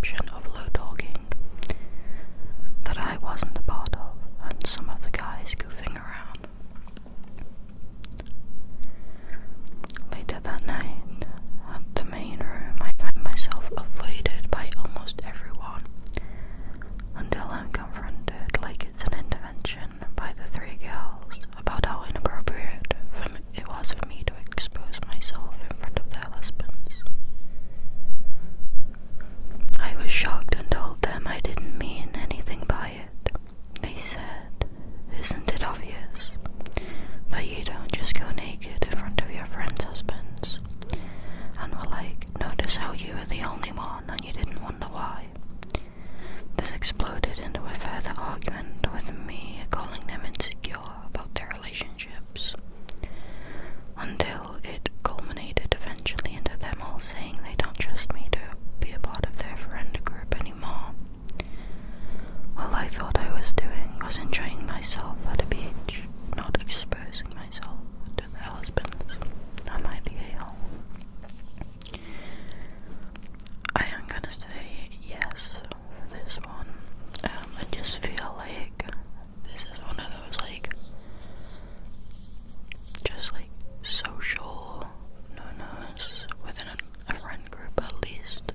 exception of low talking that I wasn't a part of, and some of the guys goofing around. Later that night, at the main room, I find myself avoided by almost everyone until I'm confronted like it's an intervention by the three girls about how inappropriate it was for me to expose myself in front of their husbands. I was shocked and told them I didn't mean anything by it. They said, "Isn't it obvious that you don't just go naked in front of your friends' husbands?" And were like, "Notice how you were the only one and you didn't wonder why." This exploded into a further argument with me calling them insecure about their relationships, until it culminated eventually into them all saying they don't trust me to be a part of their friend group anymore. All I thought I was doing was enjoying myself at a beach, not exposing myself to their husbands. Am I the a-hole? I am gonna say yes for this one. I just feel like this is one of those just social no-nos within a friend group at least.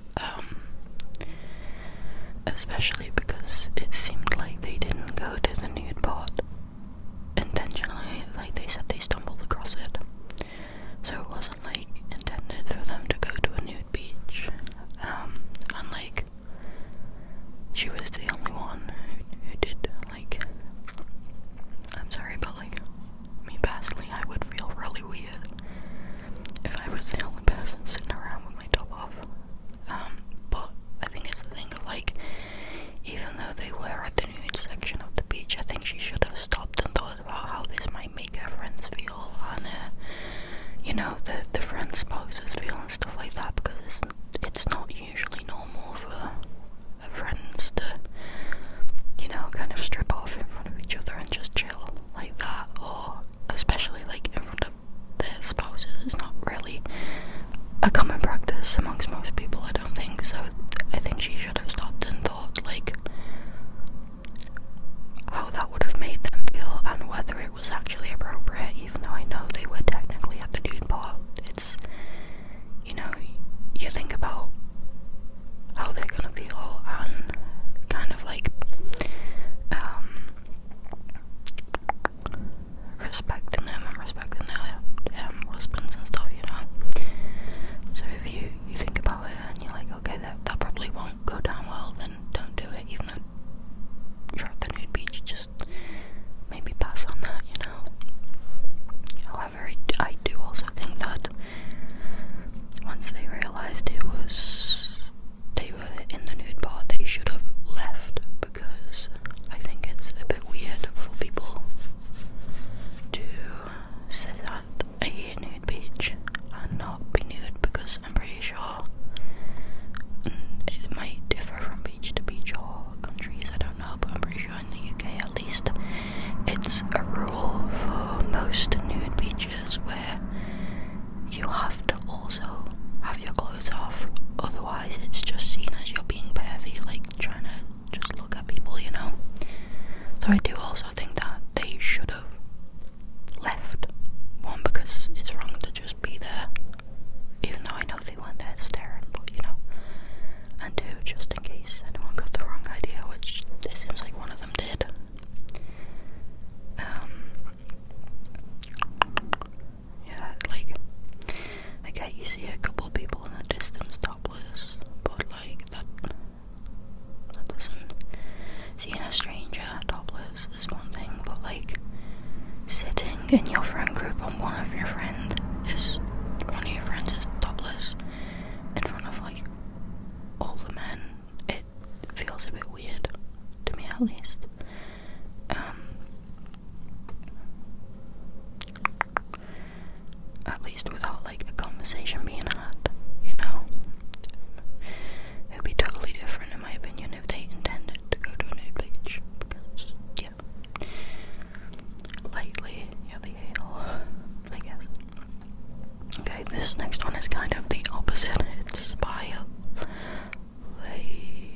Especially because it seemed like they didn't go to the nude part intentionally. Like they said they stumbled across it, so it wasn't intended for them to go to a nude beach. And she was the only one who did. I'm sorry, but me personally, I would feel really weird if I was the only person sitting around with my top off. But I think it's the thing of even though they were at the nude section of the beach, I think she should have stopped and thought about how this might make her friends feel, and the friends' spouses feel and stuff like that, because it's not usually normal for friends to, kind of strip off in front of each other and just chill like that, or especially in front of their spouses. It's not really a common practice amongst most people, I don't think. So I think she should have stopped and thought how that would have made them feel and whether it was actually appropriate, even though I know they were technically at the nude part. It's, you think about how they're gonna feel and kind of respecting them and respecting their husbands and stuff, So if you think about it and you're like, okay, that probably won't go down well, then don't do it, even though you're at the nude beach. Just maybe pass on that, However, I do also think that once they realized they were in the nude bar, they should have left, because I think it's a bit weird for people to sit at a nude beach and not be nude, because I'm pretty sure it might differ from beach to beach or countries, I don't know, but I'm pretty sure in the UK at least it's a rule for most nude beaches where you have to also have your clothes off, otherwise it's just seen as you're being pervy, trying to just look at people, So I do also think that they should have left. One, because it's wrong to just be there, even though I know they weren't there staring, but and two, just in case anyone got the wrong idea, which it seems like one of them did. I get you see a couple of people in the distance topless, but that doesn't, seeing a stranger topless is one thing, but sitting in your friend group and one of your friends is topless in front of all the men, it feels a bit weird to me, at least. At least without a conversation being had, it would be totally different in my opinion if they intended to go to a nude beach, because lightly, you're the a-hole, I guess. Okay, this next one is kind of the opposite. It's by a lady.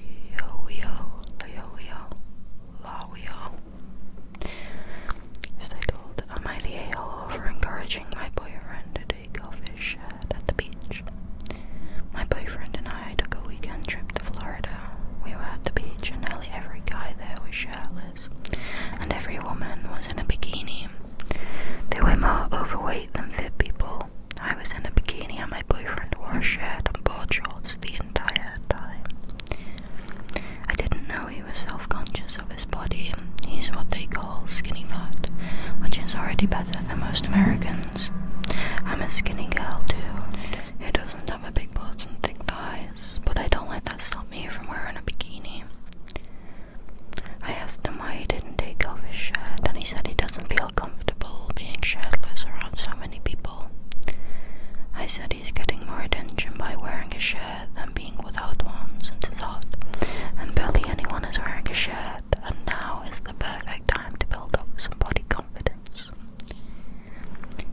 him by wearing a shirt than being without one, since it's hot, and barely anyone is wearing a shirt, and now is the perfect time to build up some body confidence.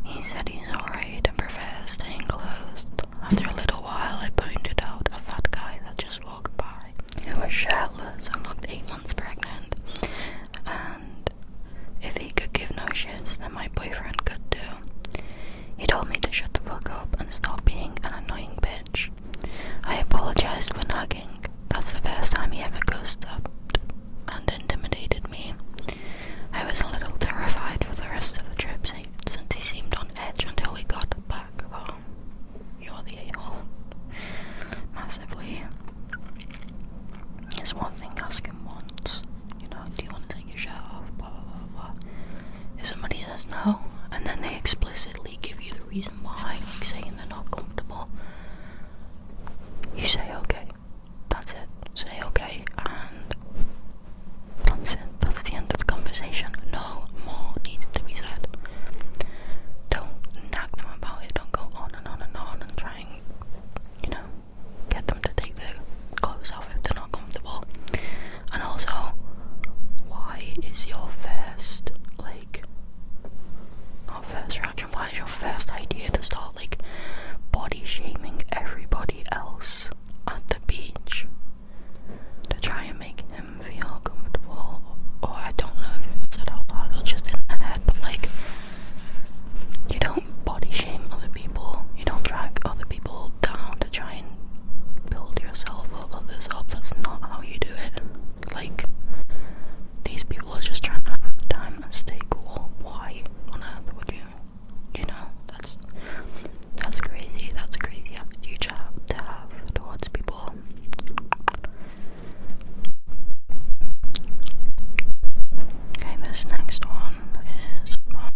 He said he's alright and prefers staying clothed. After a little while, I pointed out a fat guy that just walked by, who was shirtless and looked 8 months pregnant, and if he could give no shits, then my boyfriend could too. He told me to shut the fuck up and stop being an annoying bitch. I apologized for nagging. That's the first time he ever ghosted and intimidated me. I was a little terrified for the rest of the trip since he seemed on edge until we got back home. You're the a-hole. Massively. It's one thing asking once, do you want to take your shirt off, blah blah blah blah. If somebody says no, and then they explicitly give you the reason why, like saying they're not comfortable, you say okay. That's it. Say okay, and that's it. That's the end of the conversation. No more needs to be said. Don't nag them about it. Don't go on and on and on and try and, get them to take their clothes off if they're not comfortable. And also, why is your first, not first reaction, why is your first idea to start, body shaming everybody else at the beach to try and make him feel comfortable? Or I don't know if it was said out loud or just in their head, but you don't body shame other people, you don't drag other people down to try and build yourself or others up. That's not how you do it. These people are just trying to have a good time and stay cool. Why on earth would you that's crazy. That's a crazy attitude to have towards people. Okay, this next one is by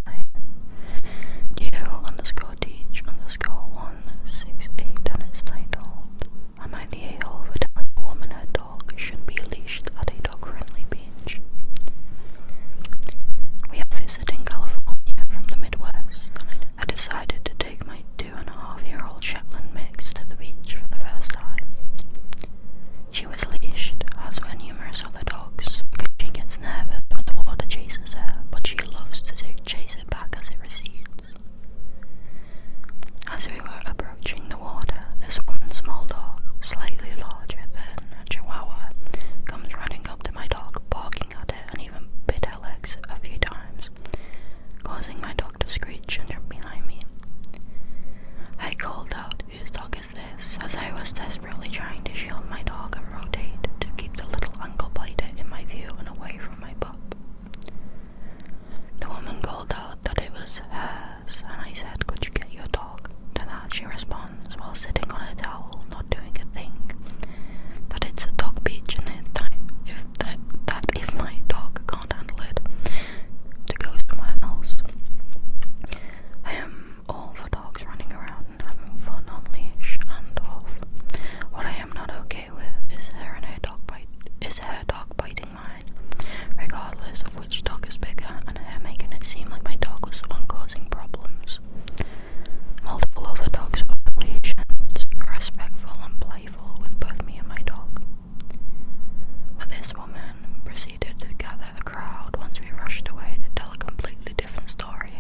you_teach_168, and it's titled, Am I the a-hole for telling a woman her dog should be leashed at a dog-friendly beach? We are visiting California from the Midwest, and I decided to take my 2.5-year-old Shetland mix to the beach for the first time. She was leashed, as were numerous other dogs, because she gets nervous when the water chases her, but she loves to chase it back as it recedes. As we were approaching the water, this woman's small dog, slightly larger than a Chihuahua, comes running up to my dog, barking at it, and even bit her legs a few times, causing my dog to screech and jump behind me. I called out, "Whose dog is this?" as I was desperately trying to shield my dog and rotate to keep the little ankle biter in my view and away from my pup. The woman called out that it was hers, and I said, "Could you get your dog?" To that she responds, while sitting on a towel, not doing a thing, that it's a dog beach and if my dog can't handle it, to go somewhere else. I am all for dogs running around and having fun on leash and off. What I am not okay with is her dog biting mine, regardless of which dog is bigger, and her making it seem like my dog was the one causing problems. Multiple other dogs were on leash and respectful and playful with both me and my dog. But this woman proceeded to gather a crowd once we rushed away to tell a completely different story,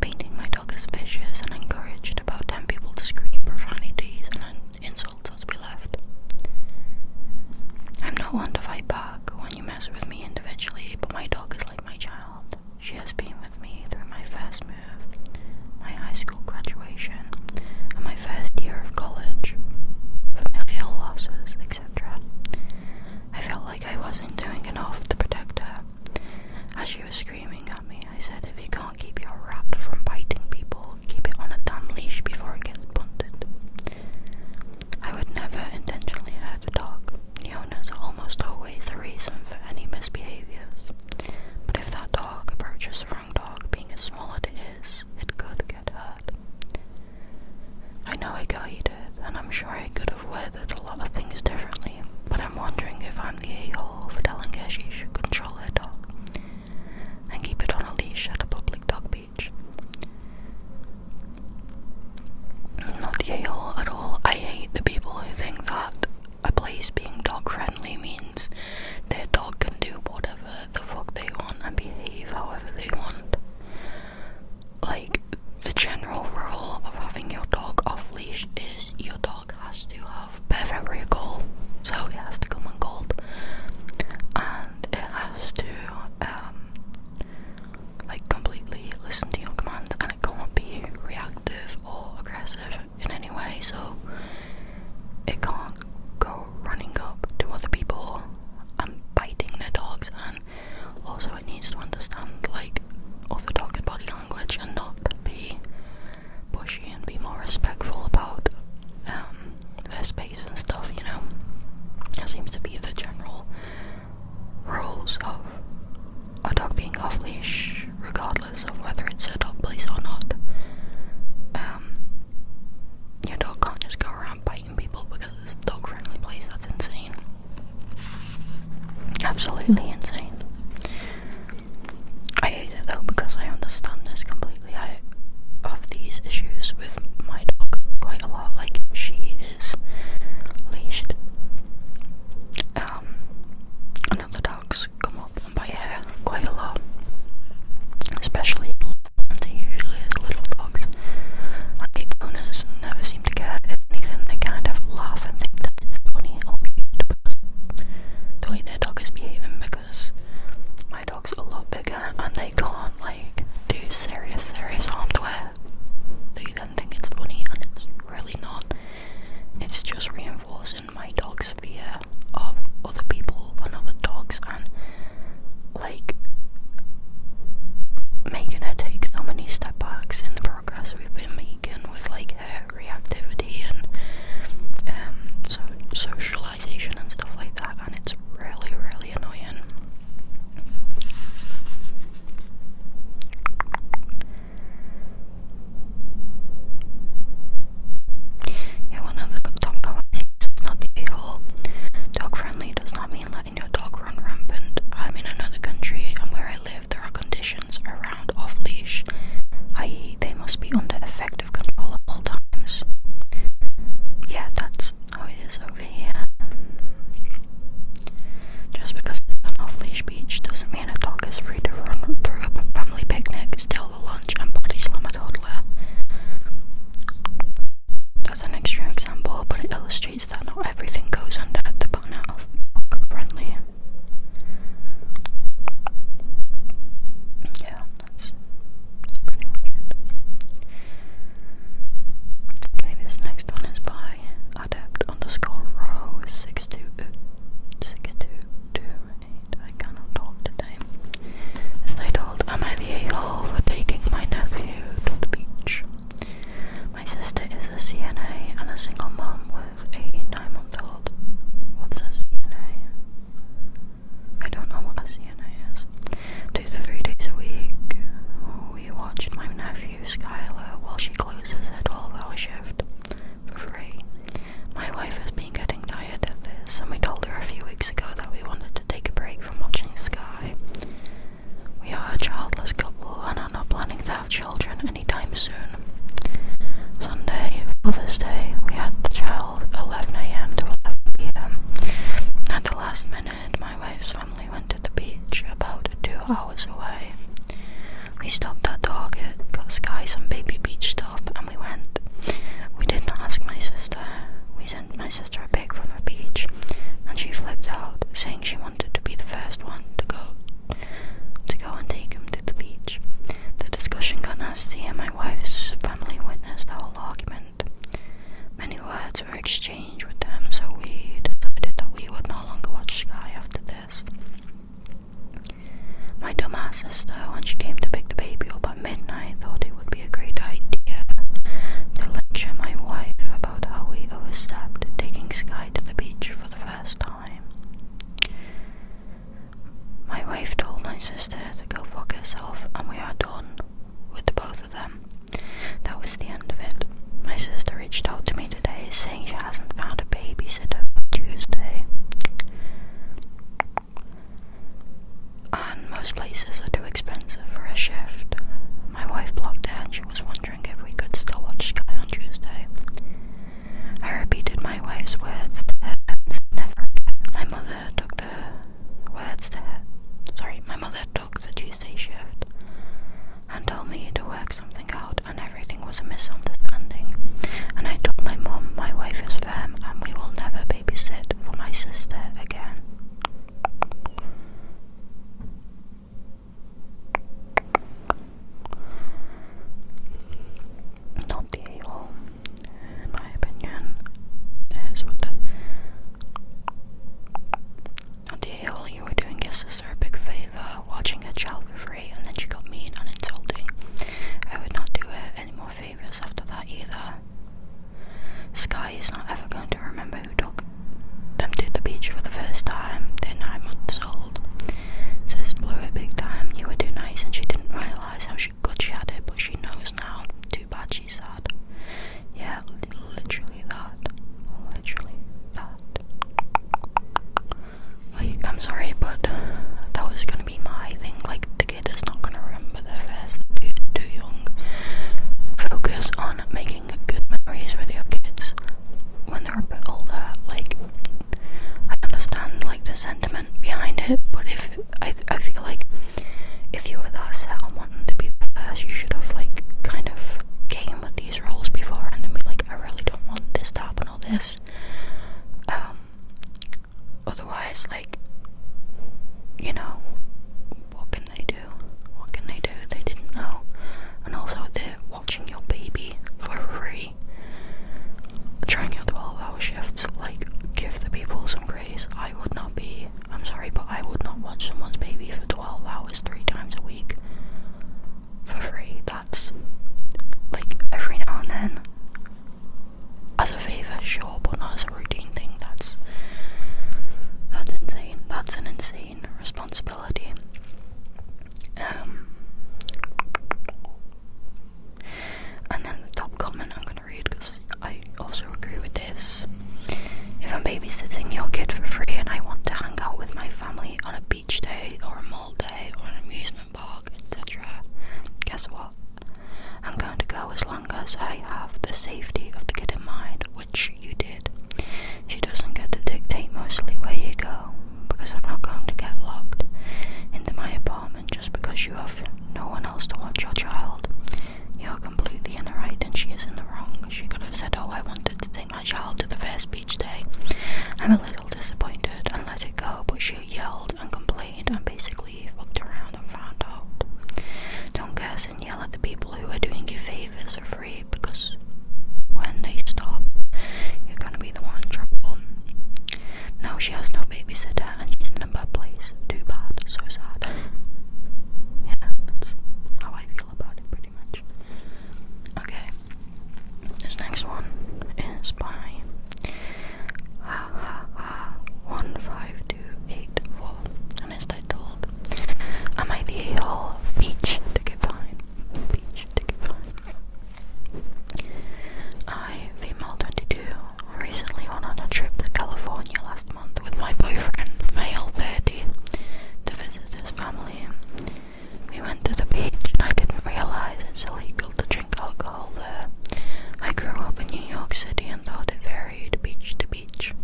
painting my dog as vicious and encouraged about 10 people to scream profanities and insults as we left. I'm not one to fight back when you mess with me individually, but my dog is like my child. She has been with me through my first move, my high school graduation, and my first year of college, familial losses, etc. I felt like I wasn't doing enough to protect her. As she was screaming at me, I said, "If you can't keep your rat from biting people, keep it on a damn leash before it gets punted." I would never intentionally hurt a dog. The owners are almost always the reason for any misbehaviors. But if that dog approaches the wrong dog, being as small as it is, it could get hurt. socialization and stuff like that, and it's really, really annoying. Yeah, one of the top comments is not the whole dog friendly does not mean letting your dog run rampant. I'm in another country, and where I live there are conditions around off leash, i.e. they must be under effective control at all times. Yeah, that's how it is over here. Just because it's an off-leash beach doesn't mean a dog is free to run through a family picnic, steal the lunch, and body slam a toddler. That's an extreme example, but it illustrates that not everything goes under the banner of dog friendly. Yeah, that's pretty much it. Okay, this next one is by adept_row62228. I cannot talk today. It's titled, Am I the a-hole for taking my nephew to the beach? My sister is a CNA and a single mom with a 9-month-old. What's a CNA? I don't know what a CNA is. 2 to 3 days a week, we watched my nephew Skylar while she closes her 12-hour shift for free. My wife has been getting tired of this, and we told her a few weeks ago that we wanted to take a break from watching Sky. We are a childless couple and are not planning to have children anytime soon. Sunday, Father's Day, we had the child 11 AM to 11 PM. At the last minute, my wife's family went to the beach about 2 hours away. We stopped at Target, got Sky some baby beach stuff, and we went. We didn't ask my sister. We sent my sister a pic from the beach, and she flipped out, saying she wanted to be the first one to go and take him to the beach. The discussion got nasty, and my wife's family witnessed the whole argument. Many words were exchanged with them, so we decided that we would no longer watch Sky after this. My dumbass sister, when she came to pick the baby up at midnight, thought it would be a great idea to lecture my wife about how we overstepped taking Sky to the beach for the first time. My wife told my sister to go fuck herself, and we are done with the both of them. That was the end of it. My sister reached out to me today saying she hasn't found a babysitter for Tuesday. And most places are too expensive for a shift. My wife blocked her and she was wondering if we could still watch Sky on Tuesday. I repeated my wife's words to her and said never again. My mother took the Tuesday shift and told me to work something out, and everything was a misunderstanding. And I told my mum my wife is firm and we will never babysit for my sister again. Not the a-hole, in my opinion. Here's what not the a-hole, you were doing your sister a big favour, watching her child for free, and then she got mean and insulting. I would not do her any more favours after that either. Sky is not ever going to remember who took them to the beach for the first time. They're 9 months old. Sis blew it big time. You were too nice and she didn't realise how good she had it, but she knows now. Too bad she's sad. Yeah, literally that. Literally that. Like, I'm sorry, but that was gonna be my thing. Like, the kid is not gonna remember their first. You're too young. Focus on making good memories with your kids when they're a bit older. Like, I understand like the sentiment behind it, but if I feel like if you were that set on wanting to be the first, you should have like kind of came with these roles beforehand and be like, I really don't want this to happen or this. Otherwise, like, you know, what can they do? What can they do? They didn't know. And also, they're watching your baby for free. Trying your 12-hour shifts, like, give the people some grace. I would not be, I'm sorry, but I would not watch someone's baby for 12 hours. your kid for free and I want to hang out with my family on a beach day or a mall day or an amusement park, etc., guess what? I'm going to go as long as I have the safety of the kid in mind, which you did. She doesn't get to dictate mostly where you go, because I'm not going to get locked into my apartment just because you have no one else to watch your child. You're completely in the right and she is in the wrong. She could have said, oh, I wanted to take my child to the first beach day. I'm a little disappointed and let it go, but she yelled and complained and basically fucked around and found out. Don't curse and yell at the people who are doing you favors for free, because when they stop, you're gonna be the one in trouble. Now she has no babysitter and she's in a bad place. Too bad. So sad. Yeah, that's how I feel about it pretty much. Okay. This next one is by 15284 and it's titled, Am I the A-hole? Beach ticket fine. Beach ticket fine. I, female 22, recently went on a trip to California last month with my boyfriend, male 30, to visit his family. We went to the beach and I didn't realize it's illegal to drink alcohol there. I grew up in New York City and thought it varied beach to beach.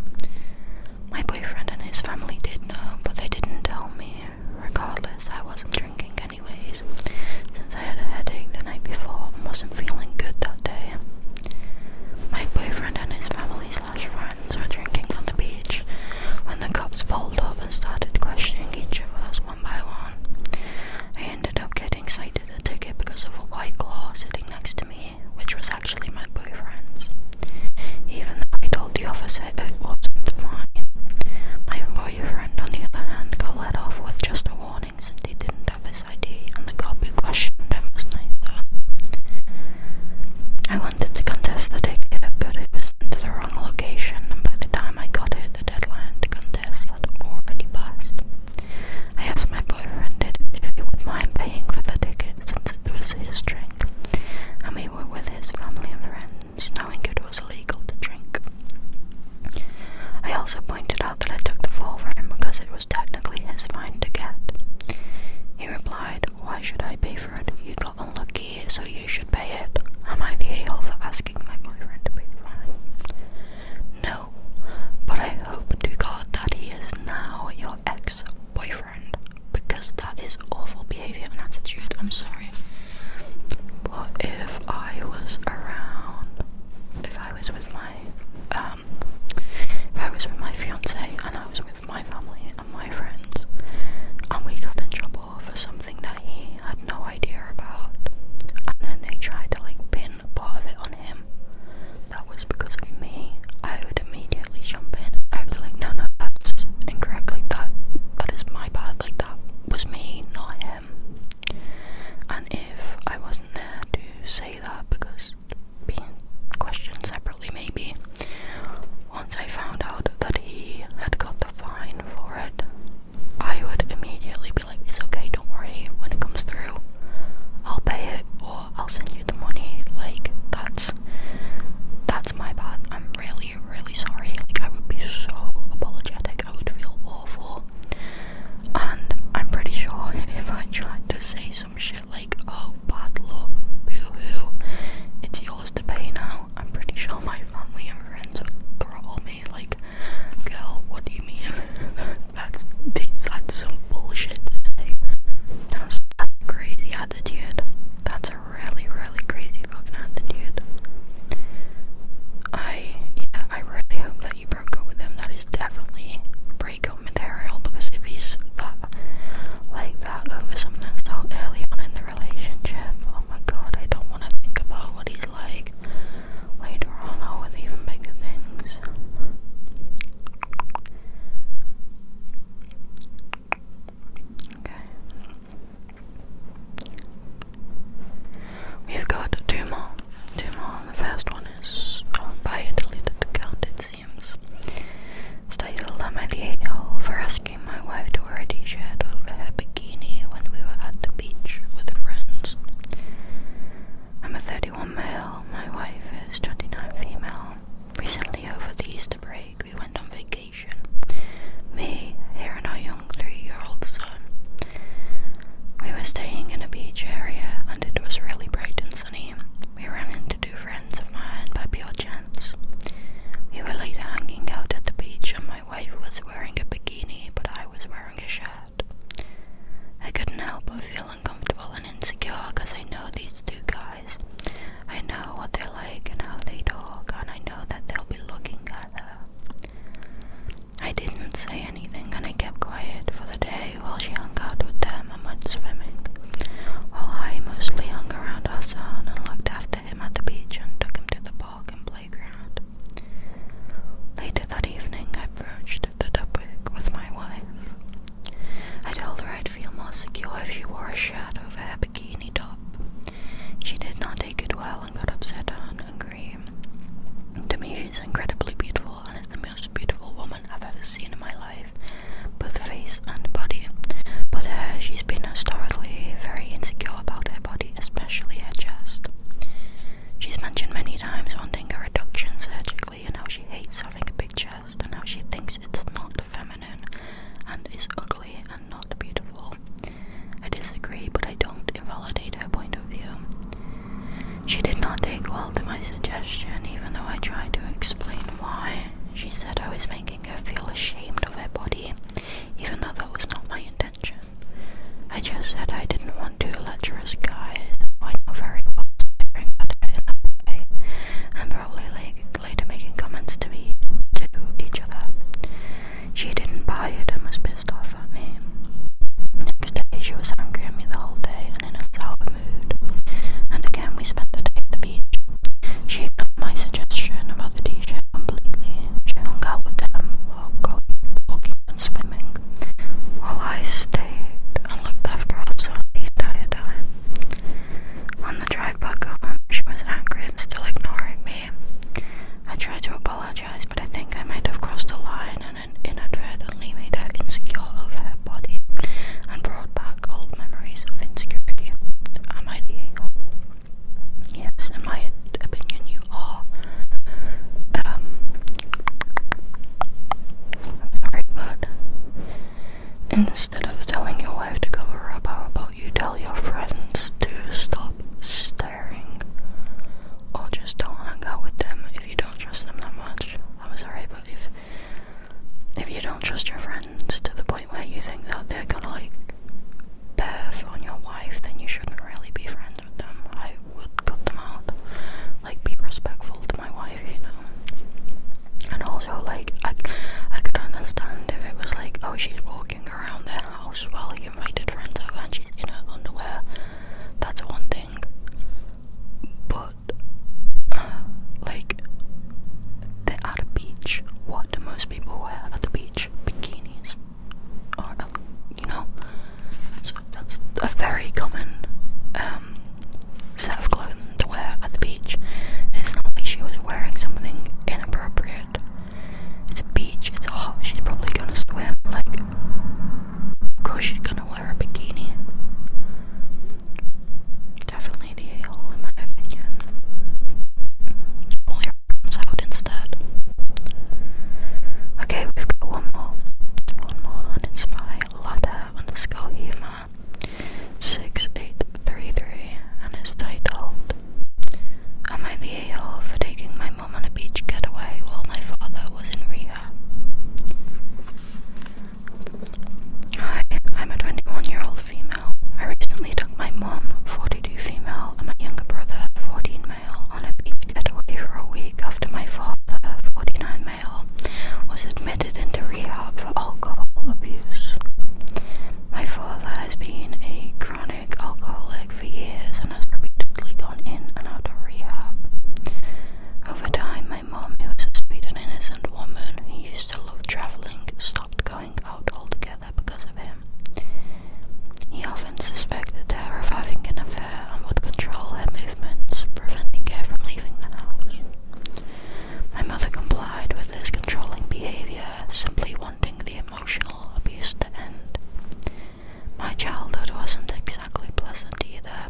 My boyfriend and his family did know, but they didn't tell me. Regardless, I wasn't drinking anyways, since I had a headache the night before and wasn't feeling good that day. My boyfriend and his family/friends were drinking on the beach when the cops pulled up and started questioning each of us one by one. I ended up getting cited a ticket because of a white claw sitting next to me, which was actually my boyfriend's. Even though I told the officer it wasn't mine. My boyfriend, on the other hand, got let off with just a warning since he didn't have his ID, and the cop who questioned him was nicer. I wanted to contest the ticket, but it was sent to the wrong location, and by the time I got it, the deadline to contest had already passed. I asked my boyfriend if he would mind paying for the ticket since it was his drink, and we were with his family and friends, knowing it was illegal to drink. I also pointed out that I took the fall for him because it was technically his fine to get. He replied, why should I pay for it? You got unlucky, so you should pay it. Am I the a-hole for asking my boyfriend to pay the fine? No, but I hope to God that he is now your ex-boyfriend, because that is awful behaviour and attitude. I'm sorry. But if I was with my fiance and I was with my family and my friends and we got in trouble for something that he had no idea about, and then they tried to pin part of it on him, that was because of me, I would immediately jump in. I would be like, no, that's incorrect, that is my bad, that was me, not him. And if I wasn't there to say that, because being questioned separately maybe, once I found out that he had got the fine for it, I would immediately be like, it's okay, don't worry, when it comes through, I'll pay it, or I'll send you the money, that's my bad, I'm really, really sorry, I would be so apologetic, I would feel awful, and I'm pretty sure if I tried to say some shit oh, bad luck, boo-hoo, it's yours to pay now, I'm pretty sure my family and friends would throttle me, girl, what do you mean? that's some bullshit to say. That's a crazy attitude. That's a really, really crazy fucking attitude. I really hope that you broke up with him. That is definitely breakup material, because if he's that over something so early on in the relationship, oh my god, I don't want to think about what he's like later on, or with even bigger things. Okay. We've got two more. The first one is by a deleted account, it seems. It's titled, Am I the a-hole for asking my wife to wear a t-shirt over her bikini when we were at the beach with friends? I'm a 31 male, my wife is 29 female. Recently over the Easter break we went on vacation. Instead of telling your wife to cover up, how about you tell your friends to stop staring, or just don't hang out with them if you don't trust them that much. I'm sorry, but if you don't trust your friends to the point where you think that they're gonna like perv on your wife, then you shouldn't really be friends with them. I would cut them out. Like, be respectful to my wife, you know. And also, like, I could understand if it was like, oh, she's walking around their house while you invited friends over and she's in her underwear. That's one thing. But like, they're at a beach. What do most people wear at the beach? Bikinis, or you know. So that's a very common set of clothing to wear at the beach. It's not like she was wearing something inappropriate. It's a beach, it's hot, she's probably gonna swim. Like, of course she's gonna wear a bikini. Definitely the a-hole in my opinion. All your friends out instead. Okay, we've got one more, and it's by latte_humor 6833, and it's titled, Am I the a-hole for taking my mum on a beach getaway while my father was in rehab? Hi, I'm a 21-year-old female. I recently took my mum, 42 female, and my younger brother, 14 male, on a beach getaway for a week after my father, 49 male, was admitted into rehab for alcohol abuse. My father has been a chronic alcoholic for years and has repeatedly gone in and out of rehab. Over time, my mum, who was a sweet and innocent woman who used to love travelling, stopped going out altogether because of him. He often suspected her of having an affair and would control her movements, preventing her from leaving the house. My mother complied with this controlling behaviour, simply wanting the emotional abuse to end. My childhood wasn't exactly pleasant either,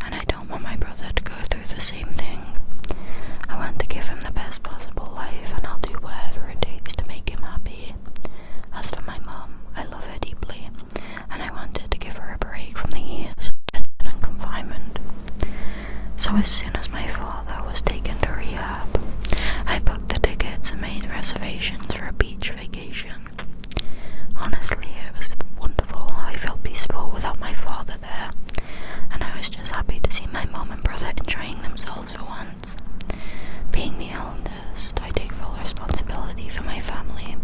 and I don't want my brother to go through the same thing. I want to give him the best possible life, and I'll do whatever it takes to make him happy. As for my mum, I love her deeply, and I wanted to give her a break from the years of detention and confinement. So as soon as my father was taken to rehab, I booked the tickets and made reservations for a beach vacation. Honestly, it was wonderful. I felt peaceful without my father there, and I was just happy to see my mum and brother enjoying themselves for once. Being the eldest, I take full responsibility for my family,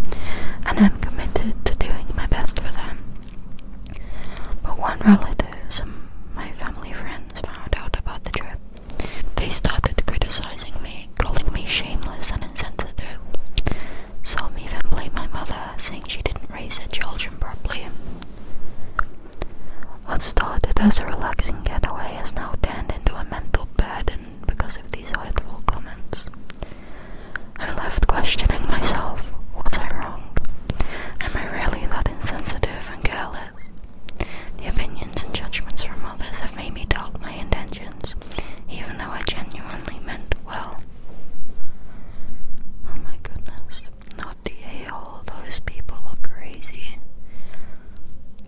and I'm committed to doing my best for them. But when relatives and my family friends found out about the trip, they started criticizing me, calling me shameless and insensitive. Some even blamed my mother, saying she didn't raise her children properly. What started as a relaxing getaway has now turned into a mental burden because of these hurtful comments. I'm left questioning myself. Was I wrong? Am I really that insensitive and careless? The opinions and judgments from others have made me doubt my intentions, even though I genuinely meant well. Oh my goodness, not the a-hole, those people are crazy.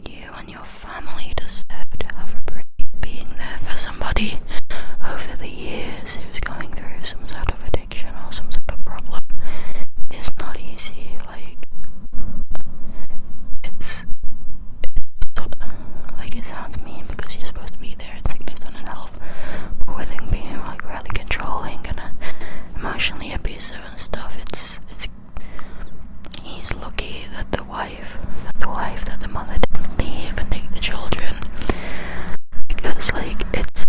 You and your family deserve to have a break. Being there for somebody over the years who's going through some sort of addiction or some sort of problem is not easy. Like, it's like, it sounds mean because you're supposed to be there in sickness and in health, but with him being like really controlling and emotionally abusive and stuff, he's lucky that the mother didn't leave and take the children, because like, it's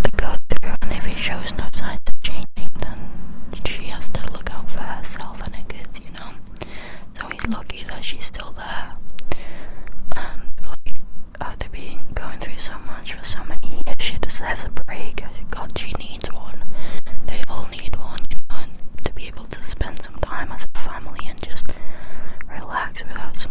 to go through, and if he shows no signs of changing, then she has to look out for herself and her kids, you know. So he's lucky that she's still there, and like, after going through so much for so many years, she deserves a break. God, she needs one. They all need one, you know, and to be able to spend some time as a family and just relax without some